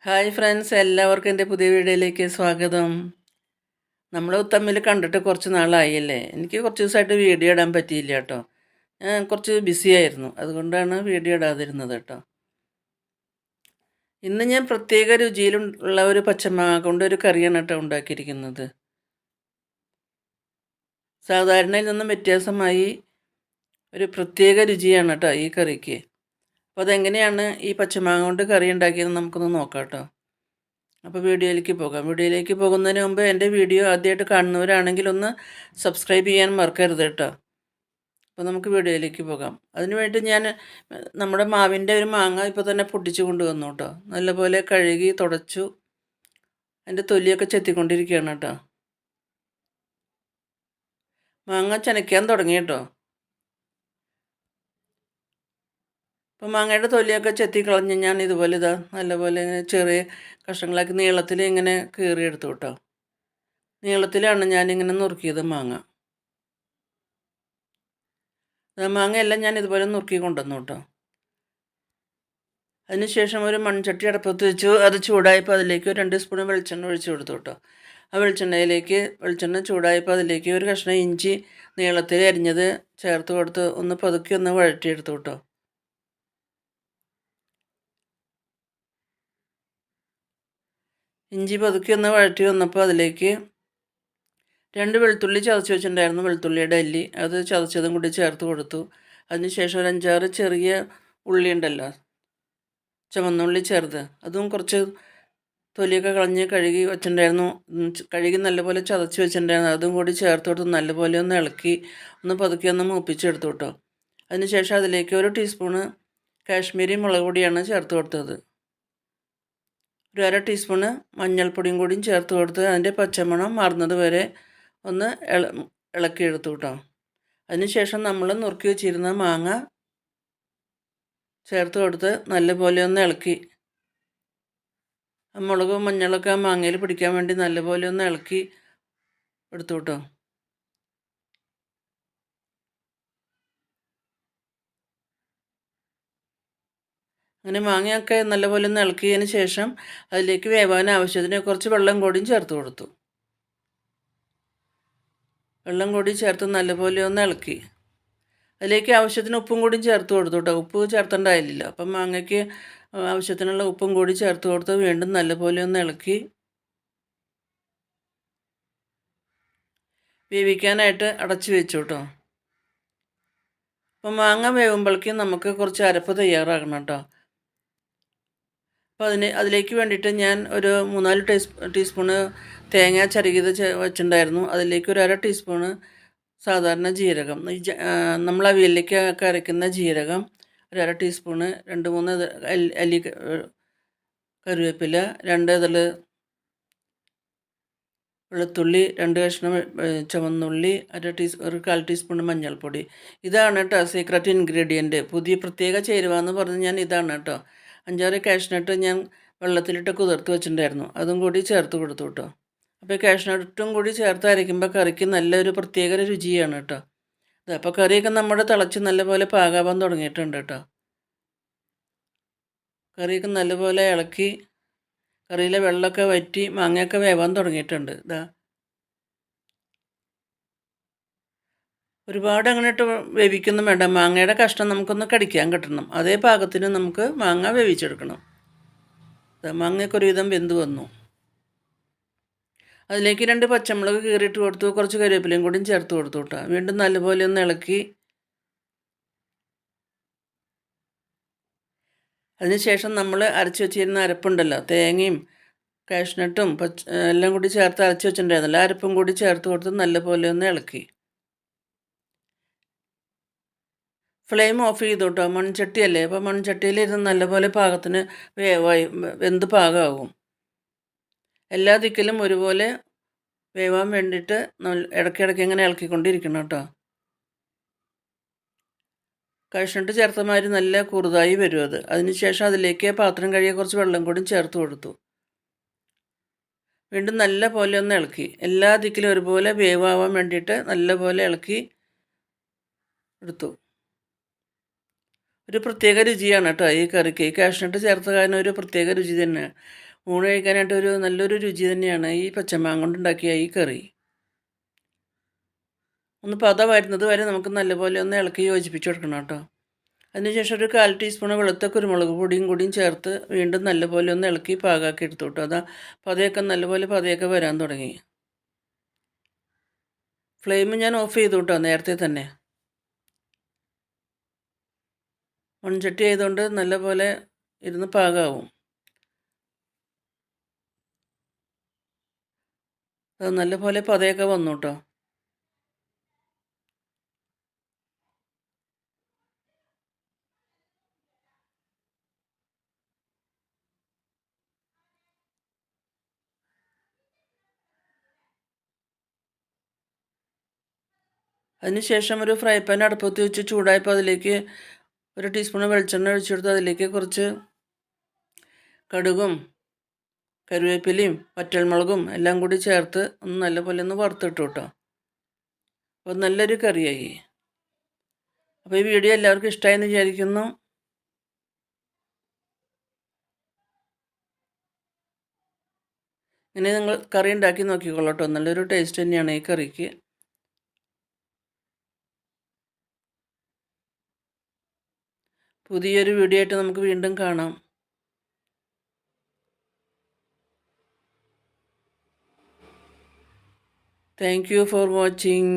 Hi friends, എല്ലാവർക്കും എൻ്റെ പുതിയ വീഡിയോയിലേക്ക് സ്വാഗതം. നമ്മൾ തമ്മിൽ കണ്ടിട്ട് കുറച്ച് നാളായില്ലേ. എനിക്ക് കുറച്ച് ദിവസമായിട്ട് വീഡിയോ ഇടാൻ പറ്റിയില്ല കേട്ടോ. ഞാൻ കുറച്ച് ബിസി ആയിരുന്നു, അതുകൊണ്ടാണ് വീഡിയോ ഇടാതിരുന്നത് കേട്ടോ. ഇന്ന് ഞാൻ പ്രത്യേക രുചിയിലുള്ള ഒരു പച്ചമാങ്ങ കൊണ്ട് ഒരു കറിയാണ് കേട്ടോ ഉണ്ടാക്കിയിരിക്കുന്നത്. സാധാരണയിൽ നിന്നും വ്യത്യാസമായി ഒരു പ്രത്യേക രുചിയാണ് കേട്ടോ ഈ കറിക്ക്. അപ്പോൾ അതെങ്ങനെയാണ് ഈ പച്ചമാങ്ങ കൊണ്ട് കറി ഉണ്ടാക്കിയതെന്ന് നമുക്കൊന്ന് നോക്കാം കേട്ടോ. അപ്പോൾ വീഡിയോയിലേക്ക് പോകാം. വീഡിയോയിലേക്ക് പോകുന്നതിന് മുമ്പ് എൻ്റെ വീഡിയോ ആദ്യമായിട്ട് കാണുന്നവരാണെങ്കിൽ ഒന്ന് സബ്സ്ക്രൈബ് ചെയ്യാൻ മറക്കരുത് കേട്ടോ. അപ്പോൾ നമുക്ക് വീഡിയോയിലേക്ക് പോകാം. അതിന് വേണ്ടി ഞാൻ നമ്മുടെ മാവിൻ്റെ ഒരു മാങ്ങ ഇപ്പോൾ തന്നെ പൊട്ടിച്ച് കൊണ്ടുവന്നു കേട്ടോ. നല്ലപോലെ കഴുകി തുടച്ചു. അതിൻ്റെ തൊലിയൊക്കെ ചെത്തിക്കൊണ്ടിരിക്കുകയാണ് കേട്ടോ. മാങ്ങ ചനയ്ക്കാൻ തുടങ്ങി കേട്ടോ. അപ്പോൾ മാങ്ങയുടെ തൊലിയൊക്കെ ചെത്തി കളഞ്ഞ് ഞാൻ ഇതുപോലെ നല്ലപോലെ ചെറിയ കഷ്ണങ്ങളാക്കി നീളത്തിൽ ഇങ്ങനെ കീറിയെടുത്തു കേട്ടോ. നീളത്തിലാണ് ഞാനിങ്ങനെ നുറുക്കിയത് മാങ്ങ. മാങ്ങയെല്ലാം ഞാൻ ഇതുപോലെ നുറുക്കി കൊണ്ടുവന്നു കേട്ടോ. അതിനുശേഷം ഒരു മൺചട്ടി അടുപ്പത്ത് വെച്ചു. അത് ചൂടായപ്പോൾ അതിലേക്ക് ഒരു 2 സ്പൂൺ വെളിച്ചെണ്ണ ഒഴിച്ചു കൊടുത്തു കേട്ടോ. ആ വെളിച്ചെണ്ണ ചൂടായപ്പോൾ അതിലേക്ക് ഒരു കഷ്ണം ഇഞ്ചി നീളത്തിൽ അരിഞ്ഞത് ചേർത്ത് കൊടുത്ത് ഒന്ന് പതുക്കി ഒന്ന് വഴറ്റിയെടുത്തു കേട്ടോ. ഇഞ്ചി പതുക്കി ഒന്ന് വഴറ്റി വന്നപ്പോൾ അതിലേക്ക് 2 വെളുത്തുള്ളി ചതച്ച് വെച്ചിട്ടുണ്ടായിരുന്നു. വെളുത്തുള്ളിയുടെ അല്ലി അത് ചതച്ചതും കൂടി ചേർത്ത് കൊടുത്തു. അതിനുശേഷം ഒരു 5-6 ചെറിയ ഉള്ളി ഉണ്ടല്ലോ, ചുവന്നുള്ളി ചെറുത്, അതും കുറച്ച് തൊലിയൊക്കെ കളഞ്ഞ് കഴുകി വെച്ചിട്ടുണ്ടായിരുന്നു. കഴുകി നല്ലപോലെ ചതച്ച് വെച്ചിട്ടുണ്ടായിരുന്നു. അതും കൂടി ചേർത്ത് കൊടുത്ത് നല്ലപോലെ ഒന്ന് ഇളക്കി ഒന്ന് പതുക്കി ഒന്ന് മൂപ്പിച്ചെടുത്തു കേട്ടോ. അതിനുശേഷം അതിലേക്ക് 1 ടീസ്പൂണ് കാശ്മീരി മുളക് പൊടിയാണ് ചേർത്ത് കൊടുത്തത്. ഒരു 1/2 ടീസ്പൂണ് മഞ്ഞൾപ്പൊടിയും കൂടിയും ചേർത്ത് കൊടുത്ത് അതിൻ്റെ പച്ചമണം മാറുന്നത് വരെ ഒന്ന് ഇളക്കിയെടുത്തു കേട്ടോ. അതിനുശേഷം നമ്മൾ നുറുക്കി വെച്ചിരുന്ന മാങ്ങ ചേർത്ത് കൊടുത്ത് നല്ലപോലെ ഒന്ന് ഇളക്കി. മുളകും മഞ്ഞളൊക്കെ ആ മാങ്ങയിൽ പിടിക്കാൻ വേണ്ടി നല്ലപോലെ ഒന്ന് ഇളക്കി എടുത്തു കേട്ടോ. അങ്ങനെ മാങ്ങയൊക്കെ നല്ലപോലെ ഒന്ന് ഇളക്കിയതിന് ശേഷം അതിലേക്ക് വേവാൻ ആവശ്യത്തിന് കുറച്ച് വെള്ളം കൂടിയും ചേർത്ത് കൊടുത്തു. വെള്ളം കൂടി ചേർത്ത് നല്ലപോലെ ഒന്ന് ഇളക്കി. അതിലേക്ക് ആവശ്യത്തിന് ഉപ്പും കൂടി ചേർത്ത് കൊടുത്തു കേട്ടോ. ഉപ്പ് ചേർത്തേണ്ടായില്ല. അപ്പം മാങ്ങയ്ക്ക് ആവശ്യത്തിനുള്ള ഉപ്പും കൂടി ചേർത്ത് കൊടുത്ത് വീണ്ടും നല്ലപോലെ ഒന്ന് ഇളക്കി വേവിക്കാനായിട്ട് അടച്ചു വെച്ചു കേട്ടോ. അപ്പം മാങ്ങ വേവുമ്പോഴേക്കും നമുക്ക് കുറച്ച് അരപ്പ് തയ്യാറാക്കണം കേട്ടോ. അപ്പോൾ അതിലേക്ക് വേണ്ടിയിട്ട് ഞാൻ ഒരു 3-4 ടീസ്പൂണ് തേങ്ങ ചിരകിയത് വെച്ചിട്ടുണ്ടായിരുന്നു. അതിലേക്ക് ഒരു 1/2 ടീസ്പൂണ് സാധാരണ ജീരകം, നമ്മൾ അവിയലിലേക്ക് അരയ്ക്കുന്ന ജീരകം, ഒരു 1/2 ടീസ്പൂണ്, 2-3 അല്ലി കറിവേപ്പില, 2 ഇതൾ വെളുത്തുള്ളി, 2 കഷ്ണം ചുവന്നുള്ളി, ഒരു 1/4 ടീസ്പൂൺ മഞ്ഞൾപ്പൊടി. ഇതാണ് കേട്ടോ സീക്രട്ട് ഇൻഗ്രീഡിയൻറ്റ്. പുതിയ പ്രത്യേക ചേരുവ പറഞ്ഞ് ഞാൻ ഇതാണ് കേട്ടോ. 5-6 കാഷ്നട്ട് ഞാൻ വെള്ളത്തിലിട്ട് കുതിർത്ത് വെച്ചിട്ടുണ്ടായിരുന്നു. അതും കൂടി ചേർത്ത് കൊടുത്തു കേട്ടോ. അപ്പോൾ കാഷ്നട്ടും കൂടി ചേർത്ത് അരയ്ക്കുമ്പോൾ കറിക്ക് നല്ലൊരു പ്രത്യേക രുചിയാണ് കേട്ടോ. അപ്പോൾ കറിയൊക്കെ നമ്മുടെ തിളച്ച് നല്ലപോലെ പാകാവാൻ തുടങ്ങിയിട്ടുണ്ട് കേട്ടോ. കറിയൊക്കെ നല്ലപോലെ ഇളക്കി കറിയിലെ വെള്ളമൊക്കെ വറ്റി മാങ്ങയൊക്കെ വേവാൻ തുടങ്ങിയിട്ടുണ്ട്. ഒരുപാട് അങ്ങനെ ഇട്ട് വേവിക്കൊന്നും വേണ്ട. മാങ്ങയുടെ കഷ്ണം നമുക്കൊന്ന് കടിക്കാൻ കിട്ടണം. അതേ പാകത്തിന് നമുക്ക് മാങ്ങ വേവിച്ചെടുക്കണം. മാങ്ങയൊക്കെ ഒരുവിധം വെന്ത് വന്നു. അതിലേക്ക് 2 പച്ചമുളക് കീറിയിട്ട് കൊടുത്തു. കുറച്ച് കറിവേപ്പിലയും കൂടിയും ചേർത്ത് കൊടുത്തു കേട്ടോ. വീണ്ടും നല്ലപോലെ ഒന്ന് ഇളക്കി. അതിനുശേഷം നമ്മൾ അരച്ച് വെച്ചിരുന്ന അരപ്പുണ്ടല്ലോ, തേങ്ങയും കാഷ്നട്ടും എല്ലാം കൂടി ചേർത്ത് അരച്ച് വെച്ചിട്ടുണ്ടായിരുന്നല്ലോ, അരപ്പും കൂടി ചേർത്ത് കൊടുത്ത് നല്ലപോലെ ഒന്ന് ഇളക്കി. ഫ്ലെയിം ഓഫ് ചെയ്തു കേട്ടോ. മൺചട്ടിയല്ലേ, അപ്പോൾ മൺചട്ടിയിലിരുന്ന് നല്ലപോലെ പാകത്തിന് വെന്ത് പാകമാകും. എല്ലാ ദിക്കിലും ഒരുപോലെ വേവാൻ വേണ്ടിയിട്ട് ഇടയ്ക്കിടയ്ക്ക് ഇങ്ങനെ ഇളക്കിക്കൊണ്ടിരിക്കണം കേട്ടോ. കാഷ്നട്ട് ചേർത്ത മാതിരി നല്ല കുറുതായി വരും അത്. അതിനുശേഷം അതിലേക്ക് പാത്രം കഴുകിയ കുറച്ച് വെള്ളം കൂടി ചേർത്ത് കൊടുത്തു. വീണ്ടും നല്ല പോലെ ഒന്ന് ഇളക്കി. എല്ലാ ദിക്കിലും ഒരുപോലെ വേവാൻ വേണ്ടിയിട്ട് നല്ല പോലെ ഇളക്കി എടുത്തു. ഒരു പ്രത്യേക രുചിയാണ് കേട്ടോ ഈ കറിക്ക്. ഈ കാഷ്നട്ട് ചേർത്ത കാരണം ഒരു പ്രത്യേക രുചി തന്നെയാണ്. ഊണ് കഴിക്കാനായിട്ട് നല്ലൊരു രുചി തന്നെയാണ് ഈ പച്ചമാങ്ങ കൊണ്ടുണ്ടാക്കിയ ഈ കറി. ഒന്ന് പദമായിരുന്നത് വരെ നമുക്ക് നല്ലപോലെ ഒന്ന് ഇളക്കി യോജിപ്പിച്ച് കൊടുക്കണം കേട്ടോ. അതിനുശേഷം ഒരു 1/4 ടീസ്പൂൺ വെളുത്ത കുരുമുളക് പൊടിയും കൂടിയും ചേർത്ത് വീണ്ടും നല്ലപോലെ ഒന്ന് ഇളക്കി പാകമാക്കി എടുത്തു കേട്ടോ. അതാ പതയൊക്കെ വരാൻ തുടങ്ങി. ഫ്ലെയിം ഞാൻ ഓഫ് ചെയ്തു കേട്ടോ നേരത്തെ തന്നെ. മൺചട്ടി ആയതുകൊണ്ട് നല്ലപോലെ ഇരുന്ന് പാകമാവും. അത് നല്ലപോലെ പതയൊക്കെ വന്നു കേട്ടോ. അതിനുശേഷം ഒരു ഫ്രൈ പാൻ അടുപ്പത്ത് വെച്ച് ചൂടായപ്പോൾ അതിലേക്ക് 1 ടീസ്പൂൺ വെളിച്ചെണ്ണ ഒഴിച്ചെടുത്ത് അതിലേക്ക് കുറച്ച് കടുകും കറിവേപ്പിലയും വറ്റൽമുളകും എല്ലാം കൂടി ചേർത്ത് ഒന്ന് നല്ലപോലെ ഒന്ന് വറുത്തിട്ടു കേട്ടോ. അപ്പോൾ നല്ലൊരു കറിയായി. അപ്പോൾ ഈ വീഡിയോ എല്ലാവർക്കും ഇഷ്ടമായെന്ന് വിചാരിക്കുന്നു. ഇങ്ങനെ നിങ്ങൾ കറി ഉണ്ടാക്കി നോക്കിക്കോളൂ കേട്ടോ. നല്ലൊരു ടേസ്റ്റ് തന്നെയാണ് ഈ കറിക്ക്. പുതിയൊരു വീഡിയോ ആയിട്ട് നമുക്ക് വീണ്ടും കാണാം. Thank you for watching.